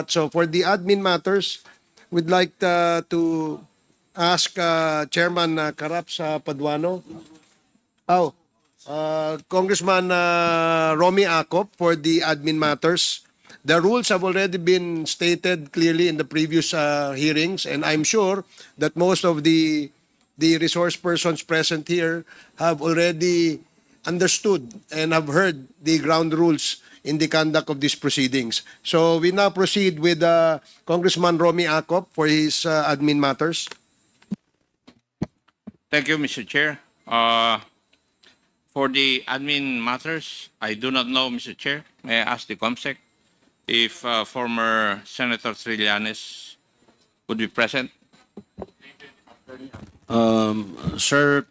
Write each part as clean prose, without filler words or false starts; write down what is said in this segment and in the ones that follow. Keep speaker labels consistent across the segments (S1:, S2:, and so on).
S1: So for the admin matters, we'd like to ask Chairman Karaps Paduano. Congressman Romy Acop for the admin matters. The rules have already been stated clearly in the previous hearings, and I'm sure that most of the resource persons present here have already understood and have heard the ground rules in the conduct of these proceedings. So we now proceed with Congressman Romy Acop for his admin matters.
S2: Thank you, Mr. Chair. For the admin matters, I do not know, Mr. Chair. May I ask the COMSEC if former Senator Trillanes would be present?
S3: Sir,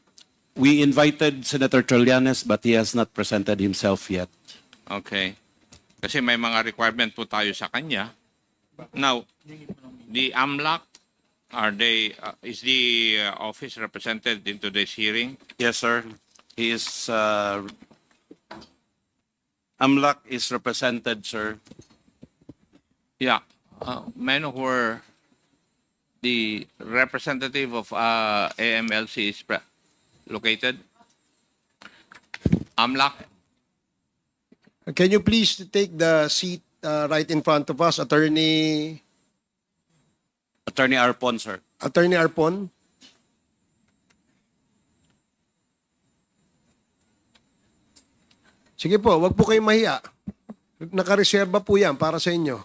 S3: we invited Senator Trillanes but he has not presented himself yet.
S2: Okay. Kasi may mga requirement po tayo sa kanya. Now, the AMLAC, is the office represented in today's hearing?
S3: Yes, sir. He is, AMLAC is represented, sir.
S2: Yeah. May I know where the representative of AMLC is located? AMLAC?
S1: Can you please take the seat right in front of us, Attorney
S3: Arpon, sir.
S1: Attorney Arpon? Sige po, wag po kayong mahiya. Nakareserba po yan para sa inyo.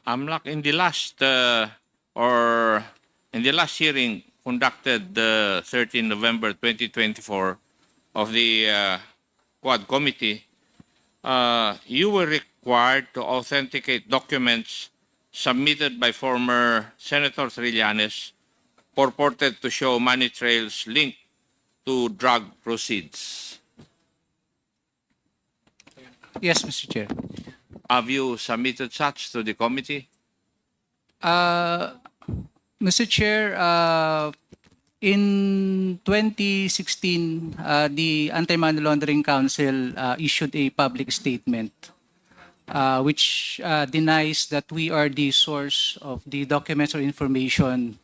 S2: AMLAC in the last hearing conducted the 13 November 2024 of the Quad Committee, you were required to authenticate documents submitted by former Senator Trillanes purported to show money trails linked to drug proceeds.
S4: Yes, Mr. Chair.
S2: Have you submitted such to the committee?
S4: Mr. Chair, in 2016, the Anti-Money Laundering Council issued a public statement which denies that we are the source of the documents or information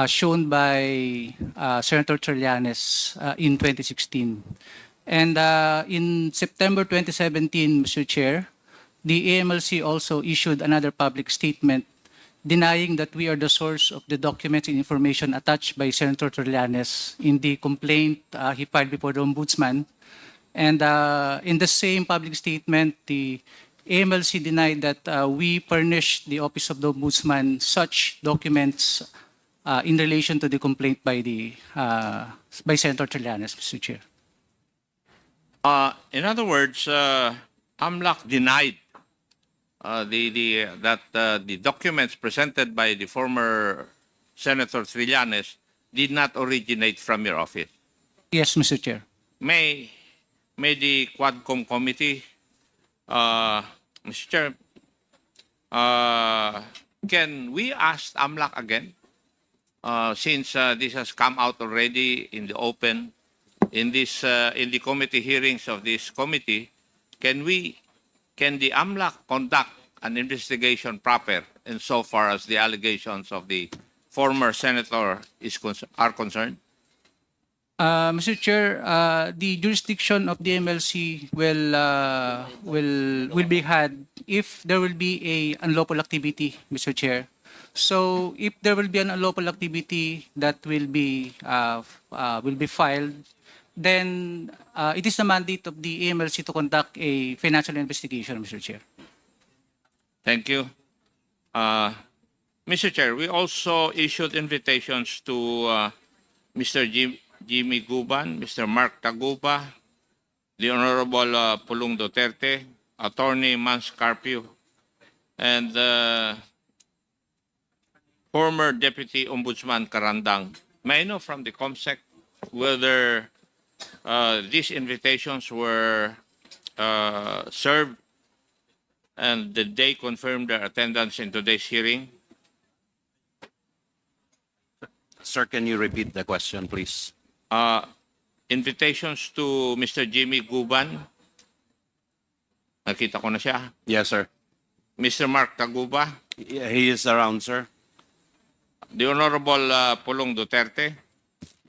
S4: shown by Senator Trillanes in 2016. And in September 2017, Mr. Chair, the AMLC also issued another public statement denying that we are the source of the documents and information attached by Senator Trillanes in the complaint he filed before the Ombudsman. And in the same public statement, the AMLC denied that we furnished the Office of the Ombudsman such documents in relation to the complaint by by Senator Trillanes, Mr. Chair.
S2: In other words, AMLAC denied that the documents presented by the former Senator Trillanes did not originate from your office.
S4: Yes, Mr. Chair.
S2: May the Quadcom committee, Mr. Chair, can we ask AMLAC again, since this has come out already in the open, in the committee hearings of this committee, can the AMLAC conduct an investigation proper insofar as the allegations of the former senator are concerned?
S4: Mr. Chair, the jurisdiction of the MLC will be had if there will be a unlawful activity, Mr. Chair. So if there will be an unlawful activity that will be filed, then it is the mandate of the AMLC to conduct a financial investigation, Mr. Chair.
S2: Thank you. Mr. Chair, we also issued invitations to Mr. Jimmy Guban, Mr. Mark Tagupa, the Honorable Pulong Duterte, Attorney Mans Carpio, and former Deputy Ombudsman Karandang. May I know from the COMSEC whether these invitations were served and did they confirm their attendance in today's hearing?
S3: Sir, can you repeat the question, please?
S2: Invitations to Mr. Jimmy Guban. Nakita ko na siya.
S3: Yes, sir.
S2: Mr. Mark Taguba.
S3: Yeah, he is around, sir.
S2: The Honorable Pulong Duterte.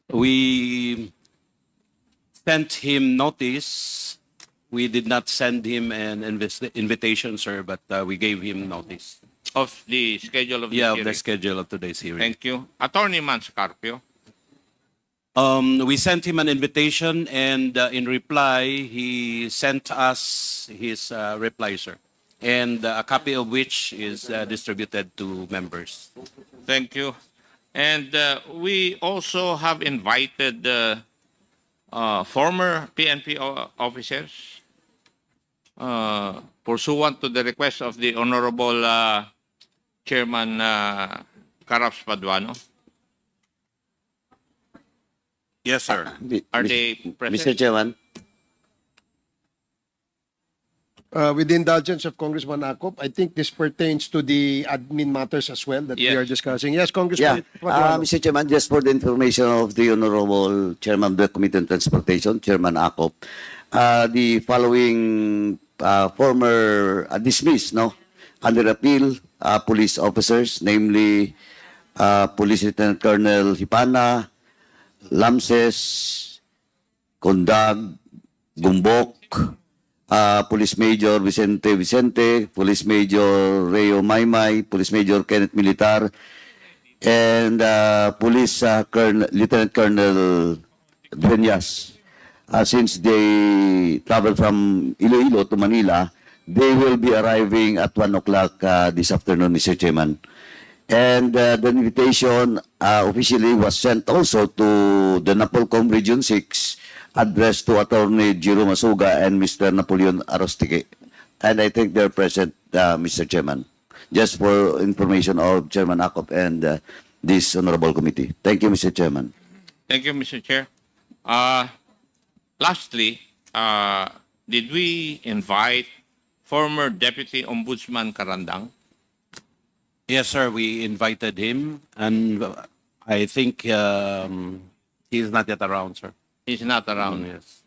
S3: We sent him notice. We did not send him an invitation, sir, but we gave him notice.
S2: Of the schedule of the
S3: Yeah, of
S2: hearing.
S3: the schedule of today's hearing.
S2: Thank you. Attorney Manscarpio.
S3: We sent him an invitation, and in reply, he sent us his reply, sir, and a copy of which is distributed to members.
S2: Thank you. And we also have invited former PNP officers pursuant to the request of the Honorable Chairman Caraps Paduano.
S3: Yes, sir.
S2: Are they
S5: Mr.
S2: present?
S5: Chairman,
S1: With the indulgence of Congressman Akop, I think this pertains to the admin matters as well that we
S2: Yes.
S1: are discussing. Yes,
S5: yeah.
S1: Congressman.
S5: Mr. Chairman, just for the information of the Honorable Chairman of the Committee on Transportation, Chairman Akop, the following former dismissed, no, under appeal, police officers, namely Police Lieutenant Colonel Hipana, Lamses, Condag, Gumbok, Police Major Vicente, Police Major Reo Maymay, Police Major Kenneth Militar, and Police Lieutenant Colonel Dueñas. Since they travel from Iloilo to Manila, they will be arriving at 1 o'clock this afternoon, Mr. Chairman. And the invitation officially was sent also to the Napolcom Region 6, addressed to Attorney Jiro Masuga and Mr. Napoleon Arostique. And I think they're present, Mr. Chairman. Just for information of Chairman Akop and this honorable committee. Thank you, Mr. Chairman.
S2: Thank you, Mr. Chair. Lastly, did we invite former Deputy Ombudsman Karandang?
S3: Yes, sir. We invited him, and I think he's not yet around, sir.
S2: He's not around.
S3: Yes.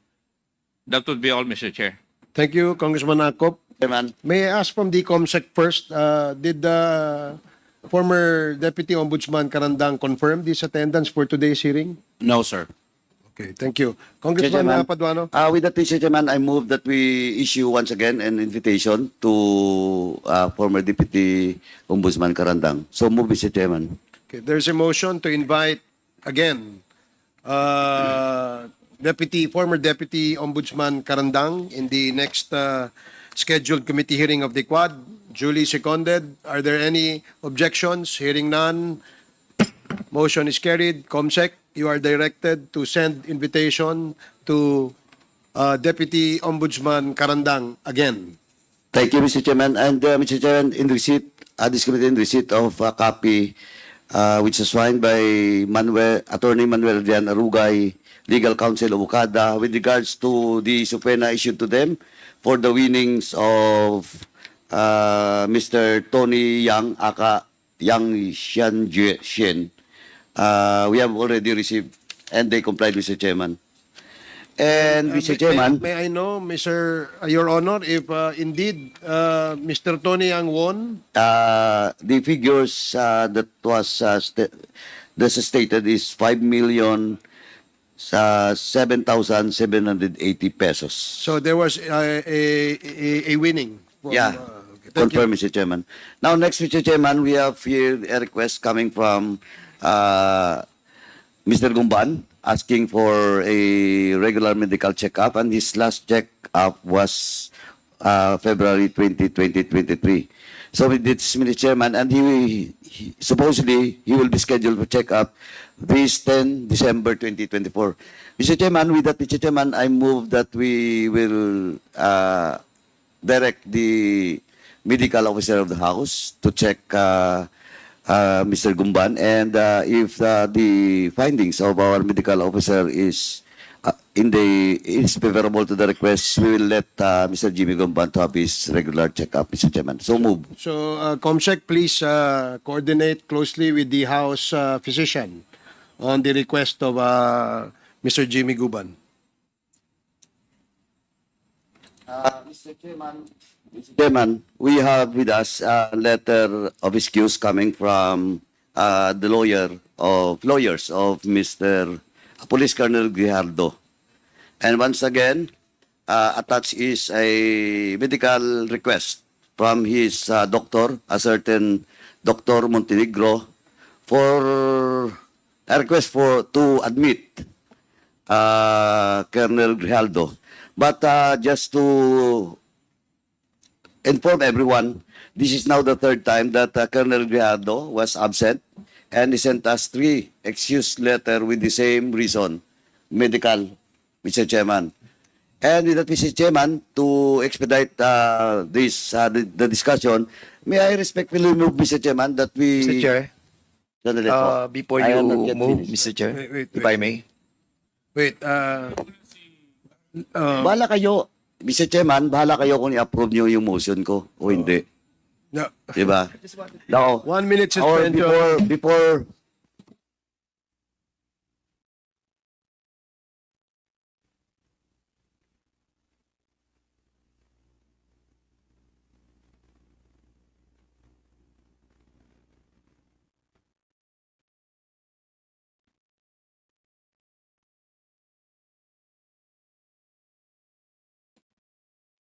S2: That would be all, Mr. Chair.
S1: Thank you, Congressman Akop.
S5: Chairman.
S1: May I ask from the COMSEC first, did the former Deputy Ombudsman Karandang confirm this attendance for today's hearing?
S3: No, sir.
S1: Okay, thank you. Congressman
S5: Chairman.
S1: Paduano.
S5: With that, Mr. Chairman, I move that we issue once again an invitation to former Deputy Ombudsman Karandang. So move, Mr. Chairman.
S1: Okay, there's a motion to invite again former Deputy Ombudsman Karandang in the next scheduled committee hearing of the Quad. Duly seconded. Are there any objections? Hearing none. Motion is carried. COMSEC, you are directed to send invitation to Deputy Ombudsman Karandang again.
S5: Thank you, Mr. Chairman. And Mr. Chairman, in receipt, this committee in receipt of a copy which is signed by Attorney Manuel Adrian Arugay, Legal Counsel of Okada, with regards to the subpoena issued to them for the winnings of Mr. Tony Yang, aka Yang Xian. We have already received, and they complied, Mr. Chairman. And Mr. Chairman,
S1: May I know, Your Honor, if indeed Mr. Tony Yang won?
S5: the figures that was stated is 5,07,780 pesos.
S1: So there was a winning. From,
S5: Yeah,
S1: okay, thank you.
S5: confirm, Mr. Chairman. Now, next, Mr. Chairman, we have here a request coming from Mr. Gumban, asking for a regular medical checkup, and his last checkup was February 20, 2023. So with this, Mr. Chairman, and he supposedly he will be scheduled for checkup this 10 December 2024. Mr. Chairman, with that, Mr. Chairman, I move that we will direct the medical officer of the House to check Mr. Gumban, and if the findings of our medical officer is favorable to the request, we will let Mr. Jimmy Gumban to have his regular checkup, Mr. Chairman. So move.
S1: So, COMSEC, please coordinate closely with the House physician on the request of Mr. Jimmy Guban.
S5: Mr. Chairman, we have with us a letter of excuse coming from the lawyers of Mr. Police Colonel Grijaldo. And once again, attached is a medical request from his doctor, a certain Dr. Montenegro, for a request to admit Colonel Grijaldo. But just to inform everyone, this is now the third time that Colonel Grijaldo was absent, and he sent us 3 excuse letter with the same reason, medical, Mr. Chairman. And with that, Mr. Chairman, to expedite the discussion, may I respectfully move, Mr. Chairman, that we...
S6: Mr. Chair,
S5: Sandali po.
S6: before
S5: I
S6: you
S5: am not yet
S6: move,
S5: finished.
S6: Mr. Chair,
S1: Wait,
S6: if I may.
S1: Wait,
S5: Bahala kayo, Mr. Chairman, bahala kayo kung i-approve niyo yung motion ko o hindi.
S1: no.
S5: Diba? No.
S1: 1 minute
S5: Or
S1: suspension.
S5: before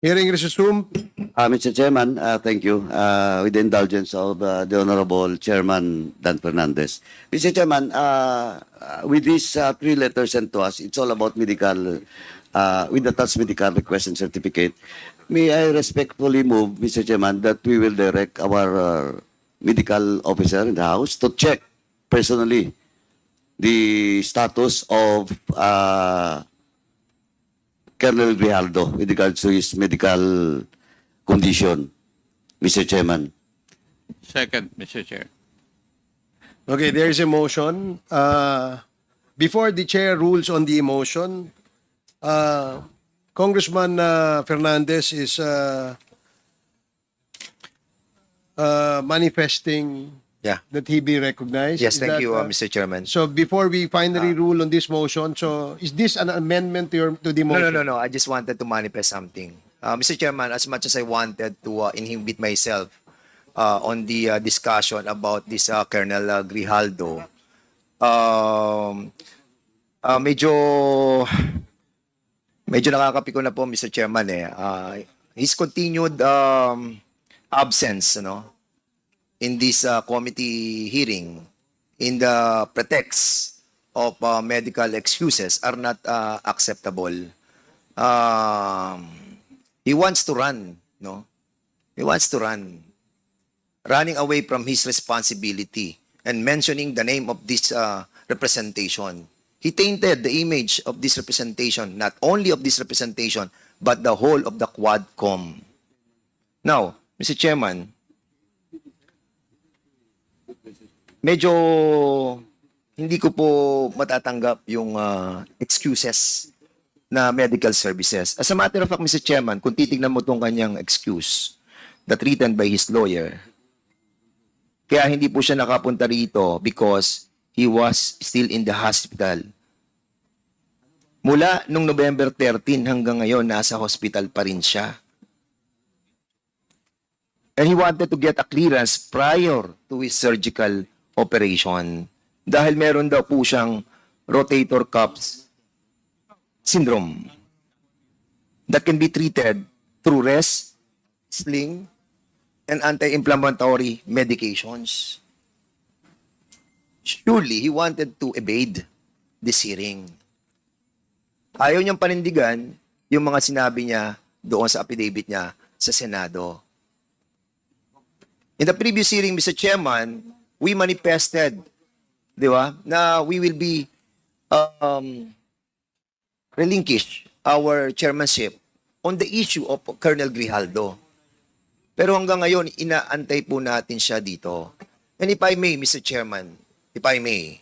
S1: Hearing resumed.
S5: Mr. Chairman, thank you. With the indulgence of the Honorable Chairman Dan Fernandez. Mr. Chairman, with these 3 letters sent to us, it's all about medical, with attached medical request and certificate. May I respectfully move, Mr. Chairman, that we will direct our medical officer in the House to check personally the status of Colonel Grijaldo with regards to his medical condition, Mr. Chairman.
S2: Second, Mr. Chair.
S1: Okay, there is a motion. Before the chair rules on the motion, Congressman Fernandez is manifesting
S6: Yeah.
S1: that he be recognized.
S6: Yes,
S1: Is
S6: thank
S1: that,
S6: you, Mr. Chairman.
S1: So before we finally rule on this motion, so is this an amendment to the motion?
S6: No. I just wanted to manifest something. Mr. Chairman, as much as I wanted to inhibit myself on the discussion about this Colonel Grijaldo, medyo nakakapiko na po, Mr. Chairman. His continued absence, in this committee hearing, in the pretext of medical excuses, are not acceptable. He wants to run, He wants to run. Running away from his responsibility and mentioning the name of this representation. He tainted the image of this representation, not only of this representation, but the whole of the Quadcom. Now, Mr. Chairman, medyo hindi ko po matatanggap yung excuses na medical services. As a matter of fact, Mr. Chairman, kung titignan mo itong kanyang excuse that written by his lawyer, kaya hindi po siya nakapunta rito because he was still in the hospital. Mula nung November 13 hanggang ngayon, nasa hospital pa rin siya. And he wanted to get a clearance prior to his surgical operation dahil meron daw po siyang rotator cuff syndrome that can be treated through rest, sling, and anti-inflammatory medications. Surely, he wanted to evade this hearing. Ayaw niyang panindigan yung mga sinabi niya doon sa affidavit niya sa Senado. In the previous hearing, Mr. Chairman, we manifested, di ba, na we will be relinquish our chairmanship on the issue of Colonel Grijaldo. Pero hanggang ngayon, inaantay po natin siya dito. And if I may, Mr. Chairman, if I may,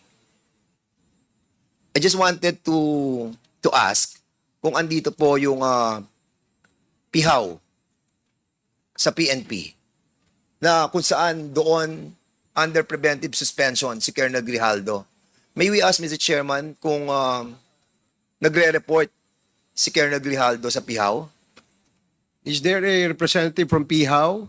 S6: I just wanted to ask kung andito po yung pihaw sa PNP na kung saan doon under preventive suspension si Colonel Grijaldo. may we ask, Mr. Chairman, kung nagre-report si Colonel Grijaldo sa PIHAW?
S1: Is there a representative from PIHAW?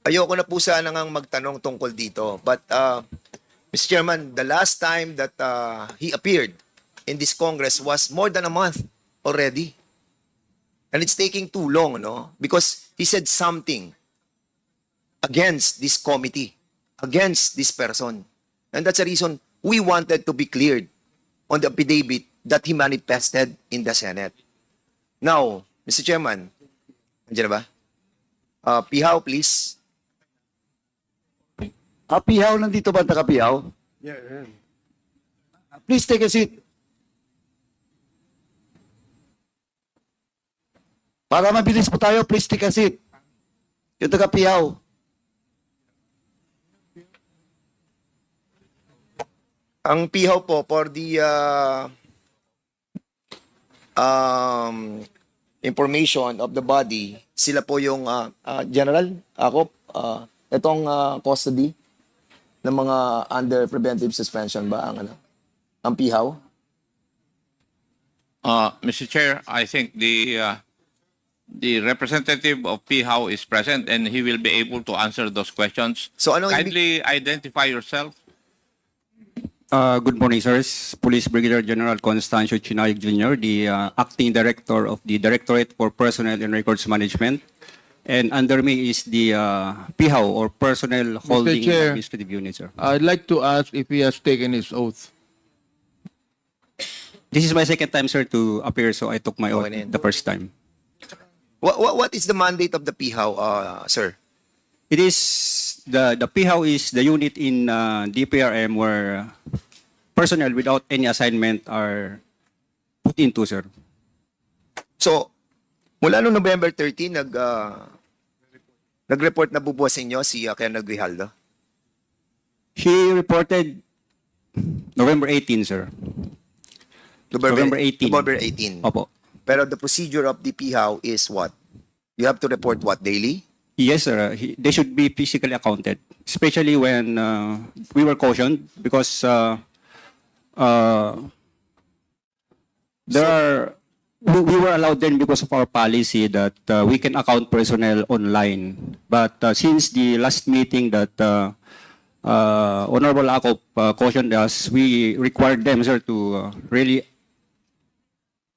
S6: Ayoko na po sana ngang magtanong tungkol dito. But, Mr. Chairman, the last time that he appeared in this Congress was more than a month already. And it's taking too long, no? Because he said something against this committee, against this person. And that's the reason we wanted to be cleared on the affidavit that he manifested in the Senate. Now, Mr. Chairman, nandiyan na ba? PIHAW, please.
S5: Pihaw, nandito ba taga-Pihaw?
S1: Yeah.
S5: Please take a seat. Para mabilis po tayo, please take a seat. Yung taga-Pihaw.
S6: Ang PIHAW po for the information of the body, sila po yung general, ako, itong custody ng mga under preventive suspension ba ang PIHAW?
S2: Mr. Chair, I think the representative of PIHAW is present and he will be able to answer those questions.
S6: So anong
S2: Kindly identify yourself.
S7: Good morning, sirs. Police Brigadier General Constancio Chinayig Jr., the Acting Director of the Directorate for Personnel and Records Management. And under me is the PIHAW, or Personnel Holding
S8: Chair,
S7: Administrative Unit, sir.
S8: I'd like to ask if he has taken his oath.
S7: This is my second time, sir, to appear, so I took my oath
S6: Okay,
S7: the first time.
S6: What is the mandate of the PIHAW, sir?
S7: It is, the PIHAW is the unit in DPRM where personnel without any assignment are put into, sir.
S6: So, mula noong November 13, nag-report na bubuwas inyo si Colonel Grijaldo?
S7: He reported November 18, sir. November 18.
S6: November 18.
S7: Opo.
S6: Pero the procedure of the PIHAW is what? You have to report what, daily?
S7: Yes, sir. They should be physically accounted, especially when we were cautioned because we were allowed then because of our policy that we can account personnel online. But since the last meeting that Honorable Akop cautioned us, we required them, sir, to really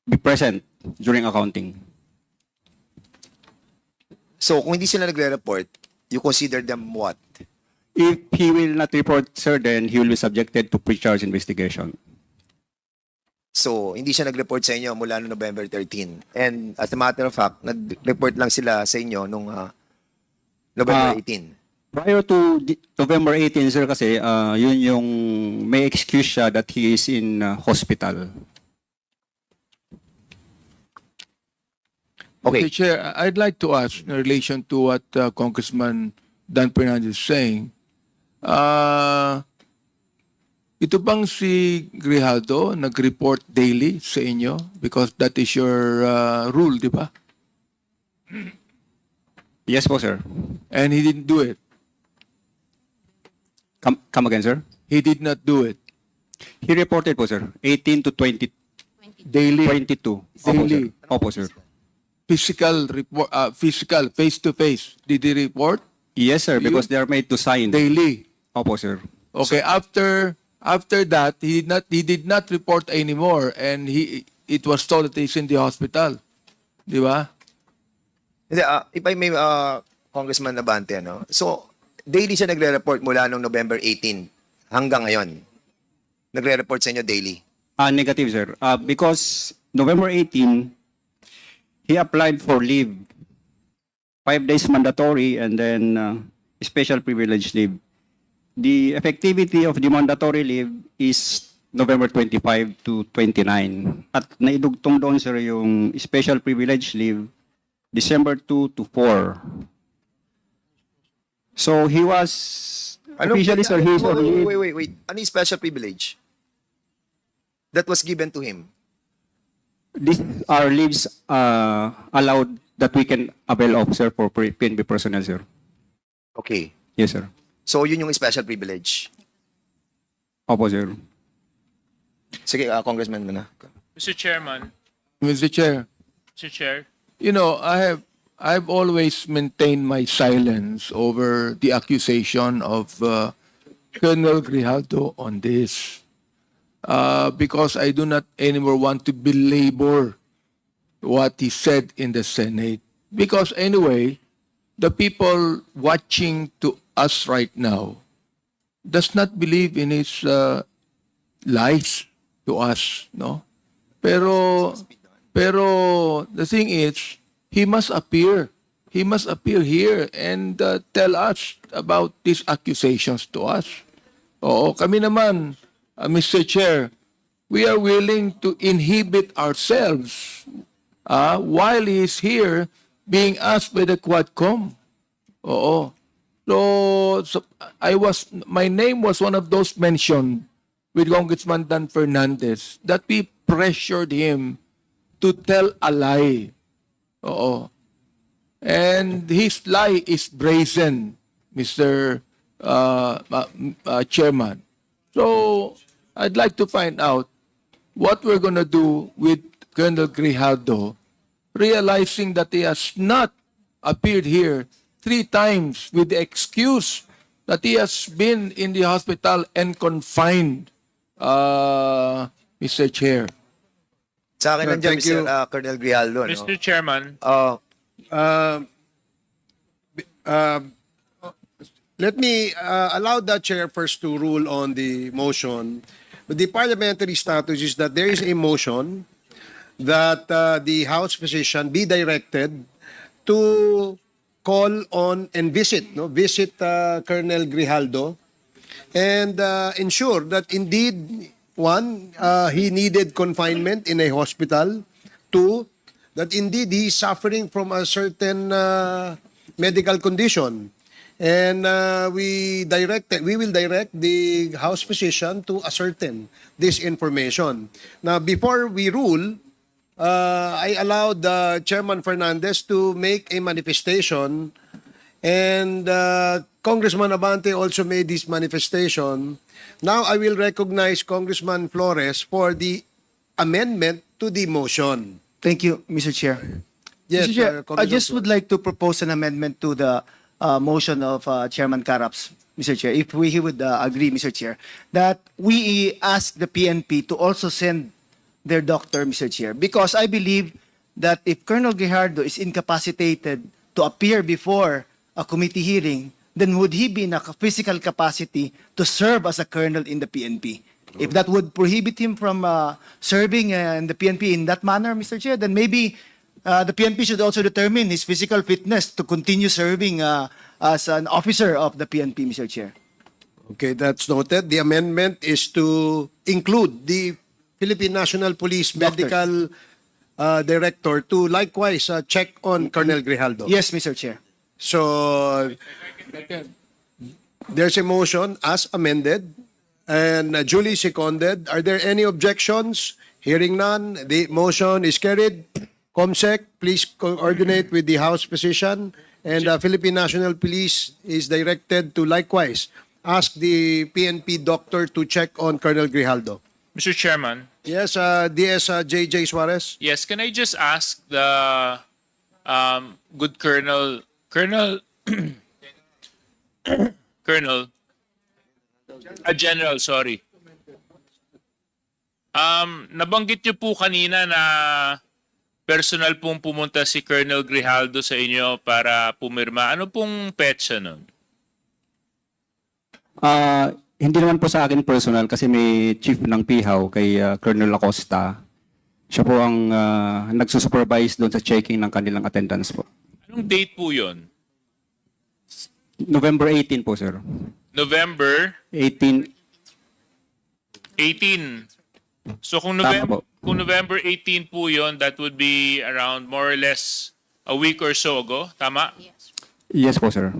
S7: be present during accounting.
S6: So, kung hindi sila nagre-report, you consider them what?
S7: If he will not report, sir, then he will be subjected to pre-charge investigation.
S6: So, hindi siya nag-report sa inyo mula noong November 13. And as a matter of fact, nag-report lang sila sa inyo noong November 18.
S7: Prior to November 18, sir, kasi yun yung may excuse siya that he is in hospital.
S6: Okay.
S8: Mr. Chair, I'd like to ask in relation to what Congressman Dan Fernandez is saying. Ito bang si Grijaldo nag-report daily sa inyo? Because that is your rule, di ba?
S7: Yes po, sir.
S8: And he didn't do it.
S7: Come again, sir?
S8: He did not do it.
S7: He reported po, sir. 18 to 20,
S8: Daily.
S7: 22. Opo, sir.
S8: Daily.
S7: Opo, sir.
S8: Physical report, physical, face-to-face. Did he report?
S7: Yes, sir, because they are made to sign.
S8: Daily.
S7: Opo, sir.
S8: Okay, after that, he did not report anymore, and it was told that he's in the hospital. Di ba?
S6: Hindi, if I may, Congressman Nabante, no? So, daily siya nagre-report mula noong November 18 hanggang ngayon. Nagre-report sa inyo daily.
S7: Negative, sir. Because November 18, he applied for leave. 5 days mandatory and then special privilege leave. The effectivity of the mandatory leave is November 25 to 29. At naidugtong doon, sir, yung special privilege leave, December 2 to 4. So he was officially, sir, he is on leave.
S6: Wait. Ano yung special privilege that was given to him?
S7: These are leaves allowed that we can avail of, sir, for PNP personnel, sir.
S6: Okay.
S7: Yes, sir.
S6: So, yun yung special privilege.
S7: Opo, sir.
S6: Sige, Congressman muna.
S9: Mr. Chairman,
S8: Mr. Chair,
S9: Mr. Chair,
S8: you know, I've always maintained my silence over the accusation of Colonel Grijaldo on this, because I do not anymore want to belabor what he said in the Senate. Because anyway, the people watching to us right now does not believe in his lies to us, no? Pero the thing is, he must appear. He must appear here and tell us about these accusations to us. Oo, kami naman, Mr. Chair, we are willing to inhibit ourselves while he is here being asked by the Quadcom. Oo. So my name was one of those mentioned with Congressman Dan Fernandez that we pressured him to tell a lie. Oo. And his lie is brazen, Mr. Chairman. So I'd like to find out what we're going to do with Colonel Grijaldo, realizing that he has not appeared here 3 times with the excuse that he has been in the hospital and confined, Mr. Chair.
S6: Sa akin nandiyan,
S1: Thank you.
S6: Mr. Colonel Grijaldo. No?
S9: Mr. Chairman,
S1: Let me allow the chair first to rule on the motion. The parliamentary status is that there is a motion that the House physician be directed to call on and visit Colonel Grijaldo and ensure that indeed, one, he needed confinement in a hospital. 2, that indeed he is suffering from a certain medical condition. And we will direct the House physician to ascertain this information. Now, before we rule, I allowed Chairman Fernandez to make a manifestation, and Congressman Abante also made this manifestation. Now I will recognize Congressman Flores for the amendment to the motion.
S10: Thank you, Mr. Chair.
S1: Yes,
S10: Mr. Chair, I
S1: Congressman
S10: just
S1: Flores.
S10: would like to propose an amendment to the motion of Chairman Caraps, Mr. Chair, if he would agree, Mr. Chair, that we ask the PNP to also send their doctor, Mr. Chair, because I believe that if Colonel Grijaldo is incapacitated to appear before a committee hearing, then would he be in a physical capacity to serve as a colonel in the PNP? If that would prohibit him from serving in the PNP in that manner, Mr. Chair, then maybe the PNP should also determine his physical fitness to continue serving as an officer of the PNP, Mr. Chair.
S1: Okay, that's noted. The amendment is to include the Philippine National Police Medical Director to likewise check on Colonel Grijaldo.
S10: Yes, Mr. Chair.
S1: So there's a motion as amended and duly seconded. Are there any objections? Hearing none, the motion is carried. COMSEC, please coordinate with the House physician, and Philippine National Police is directed to likewise ask the PNP doctor to check on Colonel Grijaldo.
S9: Mr. Chairman,
S1: Yes, DS JJ Suarez.
S9: yes, can I just ask the good Colonel, General, sorry. Nabanggit niyo po kanina na personal pong pumunta si Colonel Grijaldo sa inyo para pumirma. Ano pong petsa nun?
S7: Hindi naman po sa akin personal kasi may chief ng PIHAW kay Colonel Acosta. Siya po ang nagsusupervise doon sa checking ng kanilang attendance po.
S9: Anong date po yun?
S7: November 18 po, sir.
S9: November
S7: 18.
S9: 18. So kung
S7: Tama
S9: November,
S7: po.
S9: kung November 18 po yun, that would be around more or less a week or so ago. Tama?
S7: Yes po, sir.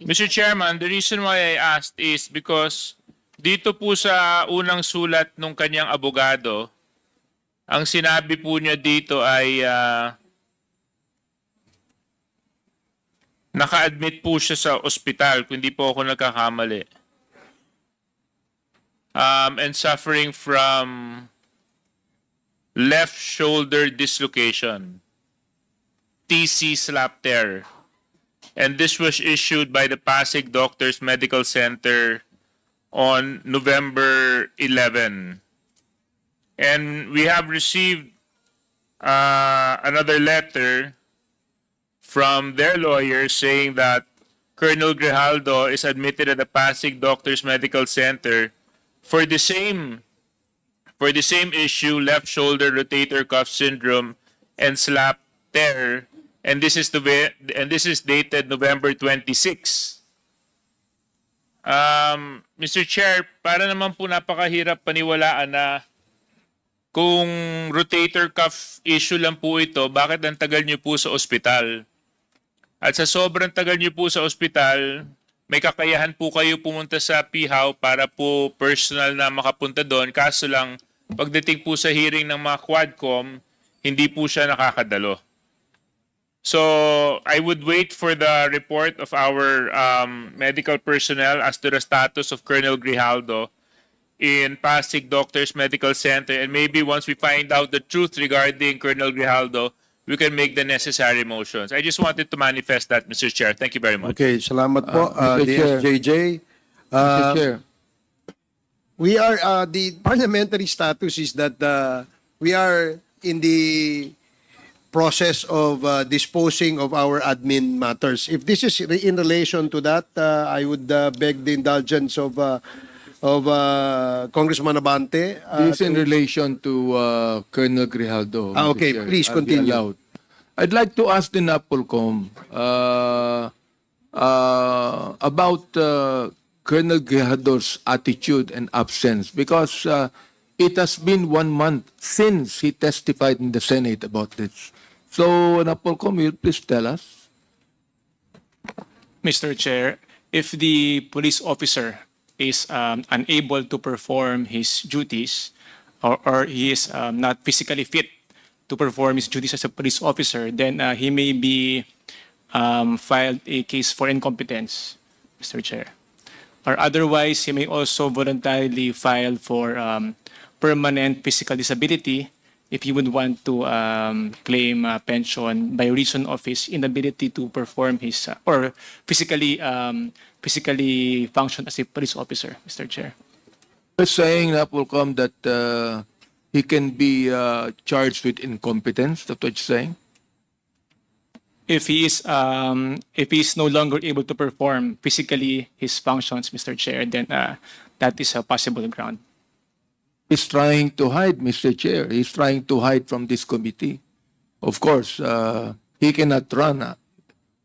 S9: Mr. Chairman, the reason why I asked is because dito po sa unang sulat nung kanyang abogado, ang sinabi po niya dito ay naka-admit po siya sa ospital, kung hindi po ako nagkakamali. And suffering from left shoulder dislocation, TC slap tear. And this was issued by the Pasig Doctors Medical Center on November 11. And we have received another letter from their lawyer saying that Colonel Grijaldo is admitted at the Pasig Doctors Medical Center for the same issue, left shoulder rotator cuff syndrome and slap tear, and this is dated November 26. Mr. Chair, para naman po napakahirap paniwalaan na kung rotator cuff issue lang po ito, bakit ang tagal niyo po sa ospital? At sa sobrang tagal niyo po sa ospital, may kakayahan po kayo pumunta sa PIHAW para po personal na makapunta doon. Kaso lang, pagdating po sa hearing ng mga Quadcom, hindi po siya nakakadalo. So, I would wait for the report of our medical personnel as to the status of Colonel Grijaldo in Pasig Doctors Medical Center. And maybe once we find out the truth regarding Colonel Grijaldo, we can make the necessary motions. I just wanted to manifest that, Mr. Chair. Thank you very much.
S1: Okay, salamat po,
S8: Mr. Chair.
S1: DSJJ.
S8: Mr. Chair.
S1: We are, the parliamentary status is that we are in the process of disposing of our admin matters. If this is in relation to that, I would beg the indulgence of Congressman Abante.
S8: This is in relation to Colonel Grijaldo. Mr.
S1: Okay,
S8: Chair.
S1: please
S8: I'll be
S1: continue.
S8: allowed. I'd like to ask the NAPOLCOM about Colonel Grijaldo's attitude and absence, because it has been 1 month since he testified in the Senate about this. So, NAPOLCOM, will you please tell us?
S11: Mr. Chair, if the police officer is unable to perform his duties, or he is not physically fit to perform his duties as a police officer, then he may be filed a case for incompetence, Mr. Chair. Or otherwise, he may also voluntarily file for permanent physical disability if he would want to claim pension by reason of his inability to perform his or physically function as a police officer, Mr. Chair.
S8: You're saying, NAPOLCOM, that he can be charged with incompetence. That's what you're saying?
S11: If he is no longer able to perform physically his functions, Mr. Chair, then that is a possible ground.
S8: He's trying to hide, Mr. Chair. He's trying to hide from this committee. Of course, he cannot run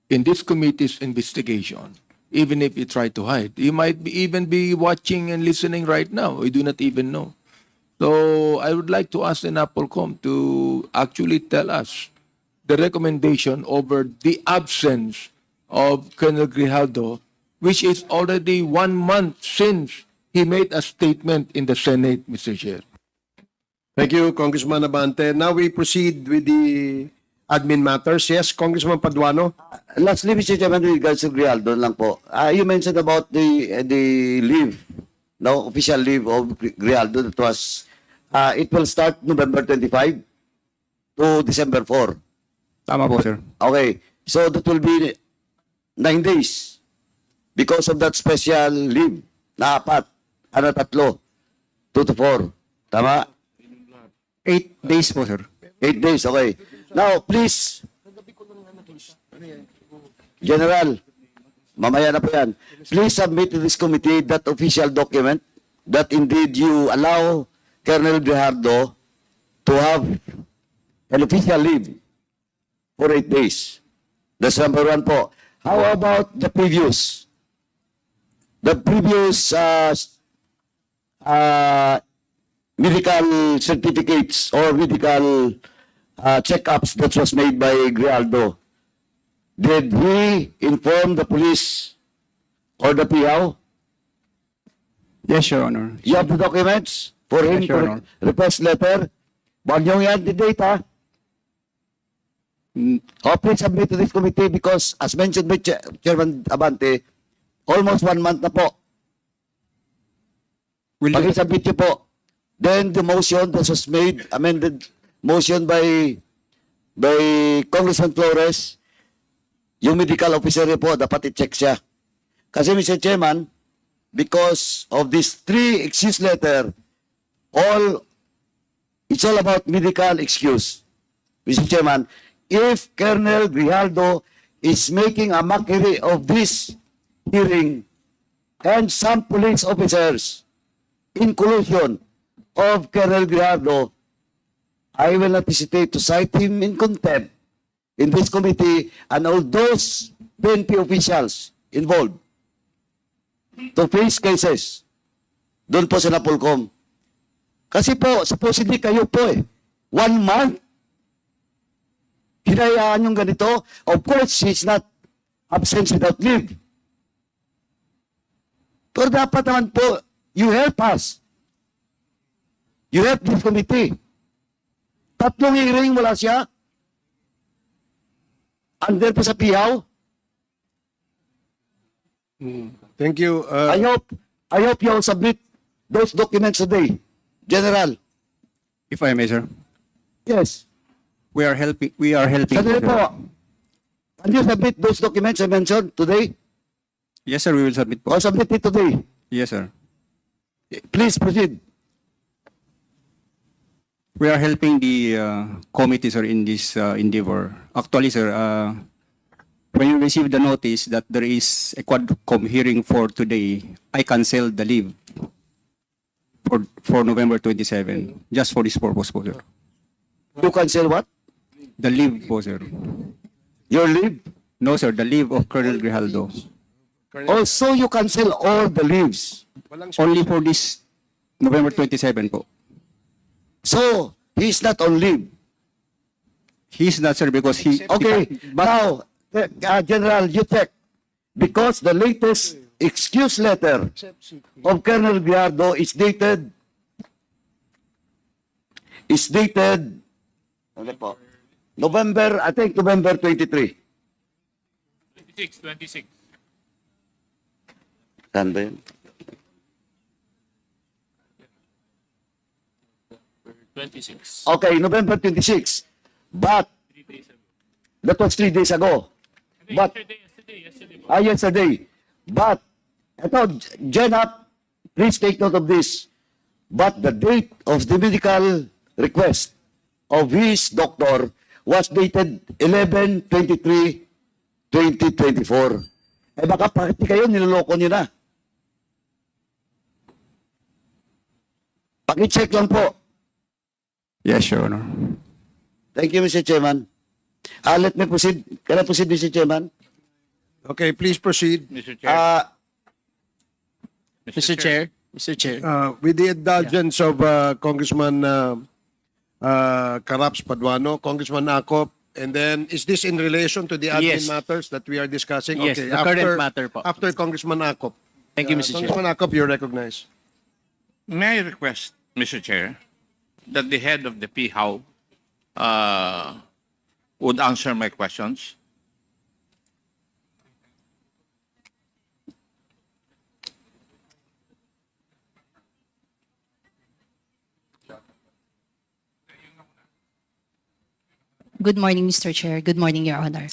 S8: in this committee's investigation, even if he tried to hide. He might even be watching and listening right now. We do not even know. So I would like to ask the NAPOLCOM to actually tell us the recommendation over the absence of Colonel Grijaldo, which is already 1 month since he made a statement in the Senate, Mr. Chair.
S1: Thank you, Congressman Abante. Now we proceed with the admin matters. Yes, Congressman Paduano.
S5: Lastly, Mr. Chairman, with regards to Grijaldo lang po. You mentioned about the leave, no, official leave of Grijaldo. That was, it will start November 25 to December 4.
S7: Tama po, sir.
S5: Okay, so that will be 9 days because of that special leave na 4, 3, 2 to 4. Tama?
S7: 8 days po, sir.
S5: 8 days, okay. Now, please, General, mamaya na po yan. Please submit to this committee that official document that indeed you allow Colonel Grijaldo to have an official leave for 8 days. That's number 1 po. How about the previous? The previous medical certificates or medical checkups that was made by Grijaldo. Did he inform the police or the PIHAW?
S7: Yes, Your Honor.
S5: You have the documents for him
S7: Yes, Your
S5: to
S7: Honor.
S5: request letter? Huwag niyo i-antidate, ha? Please submit to this committee because, as mentioned by Chairman Abante, almost 1 month na po. Pag-submit niyo po. Then the motion that was made, amended motion by Congressman Flores, yung medical officer niyo po, dapat i-check siya. Kasi, Mr. Chairman, because of these 3 excuse letter, it's all about medical excuse. Mr. Chairman, if Colonel Grijaldo is making a mockery of this hearing and some police officers in collusion of Colonel Grijaldo, I will not hesitate to cite him in contempt in this committee and all those PNP officials involved to face cases doon po sa Napolcom. Kasi po, supposedly kayo po 1 month, hinayaan yung ganito. Of course, she's not absent without leave. Pero dapat naman po, you help us. You help this committee. 3 hearing wala siya. Under po sa pihaw.
S1: Thank you.
S5: I hope you will submit those documents today. General.
S7: If I may, sir.
S5: Yes.
S7: We are helping.
S5: Sandali
S7: sir.
S5: po. Can you submit those documents I mentioned today?
S7: Yes, sir. We will submit po.
S5: Or submit it today?
S7: Yes, sir.
S5: Please proceed.
S7: We are helping the committee, sir, in this endeavor. Actually, sir, when you receive the notice that there is a Quadcom hearing for today, I canceled the leave for November 27, just for this purpose po, sir.
S5: You cancel what?
S7: The leave po, sir.
S5: Your leave?
S7: No, sir, the leave of Colonel Grijaldo.
S5: Also, you cancel all the leaves.
S7: Only for this November 27 po.
S5: So, he's not on leave.
S7: He's not, sir, because he...
S5: Okay, now, General, you check. Because the latest excuse letter of Colonel Grijaldo is dated ano po? November 23.
S9: 26.
S5: Saan ba yun?
S9: 26.
S5: Okay, November 26. But, that was 3 days ago. But, yesterday. But, ito, Jenap, please take note of this. But the date of the medical request of his doctor was dated 11/23/2024. Eh baka bakit kayo niloloko nyo na? Paki-check lang po.
S7: Yes, Your Honor.
S5: Thank you, Mr. Chairman. Let me proceed. Can I proceed, Mr. Chairman?
S1: Okay, please proceed.
S2: Mr. Chair.
S10: Mr. Chair.
S1: With the indulgence of Congressman Caraps Paduano, Congressman Acop, and then is this in relation to the admin
S10: Yes.
S1: matters that we are discussing?
S10: Yes,
S1: Okay,
S10: the current matter po.
S1: After Congressman Acop.
S10: Thank you, Mr. Chair.
S1: Congressman Acop, you're recognized.
S2: May I request, Mr. Chair, that the head of the PHAW would answer my questions?
S12: Good morning, Mr. Chair. Good morning, Your Honor.